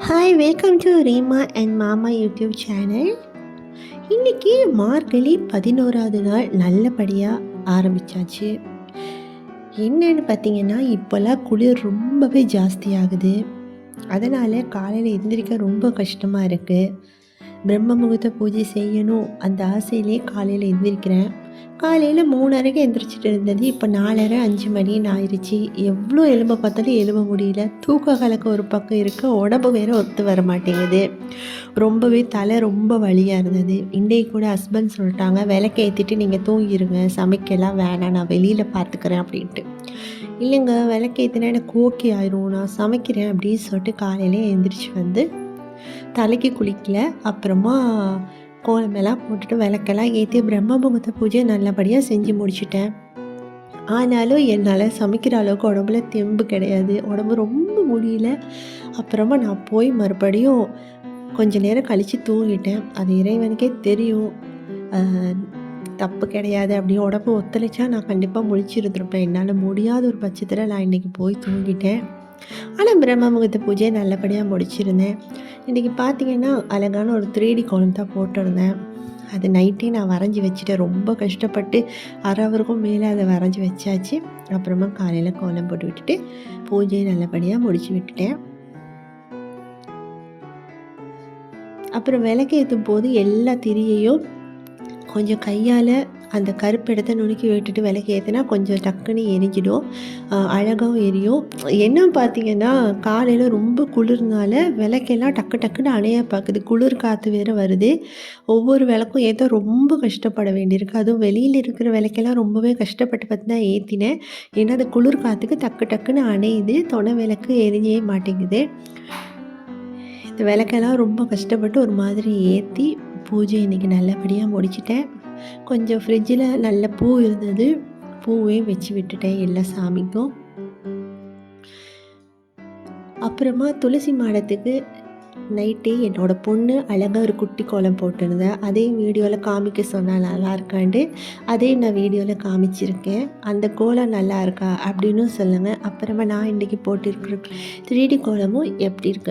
Hi, welcome to Reema and மாமா YouTube channel. இன்றைக்கி மார்கழி 11வது நாள் நல்லபடியாக ஆரம்பித்தாச்சு. என்னன்னு பார்த்தீங்கன்னா, இப்போல்லாம் குளிர் ரொம்பவே ஜாஸ்தியாகுது. அதனால் காலையில் எந்திரிக்க ரொம்ப கஷ்டமாக இருக்குது. பிரம்ம முகூர்த்த பூஜை செய்யணும் அந்த ஆசையிலே காலையில் எந்திரிக்கிறேன். காலையில் 3:30க்கு எந்திரிச்சிட்டு இருந்தது, இப்போ 4:30 5 மணின்னு ஆயிடுச்சு. எவ்வளோ எலும்ப பார்த்தாலும் எழும்ப முடியல. தூக்க கலக்கம் ஒரு பக்கம் இருக்குது, உடம்பு வேறு ஒத்து வர மாட்டேங்குது. ரொம்பவே தலை ரொம்ப வலியாக இருந்தது. இன்றைக்கு கூட ஹஸ்பண்ட் சொல்லிட்டாங்க, விளக்க ஏற்றிட்டு நீங்கள் தூங்கிடுங்க, சமைக்கலாம் வேணாம், நான் வெளியில் பார்த்துக்கிறேன் அப்படின்ட்டு. இல்லைங்க, விளக்கேற்றினா எனக்கு ஓகே ஆயிரும், நான் சமைக்கிறேன் அப்படின்னு சொல்லிட்டு காலையிலே எழுந்திரிச்சு வந்து தலைக்கு குளிக்கல. அப்புறமா கோலமெல்லாம் போட்டுட்டு விளக்கெல்லாம் ஏற்றி பிரம்ம முகூர்த்த பூஜை நல்லபடியாக செஞ்சு முடிச்சிட்டேன். ஆனாலும் என்னால் சமைக்கிற அளவுக்கு உடம்புல தெம்பு கிடையாது, உடம்பு ரொம்ப முடியல. அப்புறமா நான் போய் மறுபடியும் கொஞ்ச நேரம் கழித்து தூங்கிட்டேன். அது இறைவனுக்கே தெரியும், தப்பு கிடையாது. அப்படி உடம்பு ஒத்துழைச்சா நான் கண்டிப்பாக முழிச்சிருந்துருப்பேன். என்னால் முடியாத ஒரு பட்சத்தில் நான் இன்றைக்கி போய் தூங்கிட்டேன். ஆனால் பிரம்ம முகூர்த்த பூஜையை நல்லபடியாக முடிச்சிருந்தேன். இன்றைக்கி பார்த்திங்கன்னா அழகான ஒரு 3D கோலம் தான் போட்டிருந்தேன். அது நைட்டே நான் வரைஞ்சி வச்சுட்டேன். ரொம்ப கஷ்டப்பட்டு ஹவருக்கும் மேலே அதை வரைஞ்சி வச்சாச்சு. அப்புறமா காலையில் கோலம் போட்டு விட்டுட்டு பூஜையை நல்லபடியாக முடிச்சு விட்டுட்டேன். அப்புறம் விளக்கு ஏற்றும் போது எல்லா திரியையும் கொஞ்சம் கையால் அந்த கருப்பு இடத்த நுணுக்கி விட்டுட்டு விளக்கு ஏற்றினா கொஞ்சம் டக்குன்னு எரிஞ்சிடும், அழகாகவும் எரியும். என்ன பார்த்திங்கன்னா, காலையில் ரொம்ப குளிர்னால விளக்கெல்லாம் டக்கு டக்குன்னு அணைய பார்க்குது. குளிர் காற்று வேறு வருது. ஒவ்வொரு விளக்கும் ஏற்ற ரொம்ப கஷ்டப்பட வேண்டியிருக்கு. அதுவும் வெளியில் இருக்கிற விளக்கெல்லாம் ரொம்பவே கஷ்டப்பட்டு பார்த்து தான் ஏற்றினேன். ஏன்னா அது குளிர் காற்றுக்கு டக்கு டக்குன்னு அணையுது, தொலை விளக்கு எரிஞ்சவே மாட்டேங்குது. இந்த விளக்கெல்லாம் ரொம்ப கஷ்டப்பட்டு ஒரு மாதிரி ஏற்றி பூஜை இன்றைக்கி நல்லபடியாக முடிச்சிட்டேன். கொஞ்சம் ஃப்ரிட்ஜில் நல்ல பூ இருந்தது, பூவையும் வச்சு விட்டுட்டேன் எல்லா சாமிக்கும். அப்புறமா துளசி மாடத்துக்கு நைட்டே என்னோடய பொண்ணு அழகாக ஒரு குட்டி கோலம் போட்டிருந்தேன். அதே வீடியோவில் காமிக்க சொன்னால் நல்லா இருக்காண்டு அதையும் நான் வீடியோவில் காமிச்சிருக்கேன். அந்த கோலம் நல்லா இருக்கா அப்படின்னு சொல்லுங்கள். அப்புறமா நான் இன்றைக்கி போட்டிருக்கிற 3D கோலமும் எப்படி இருக்கு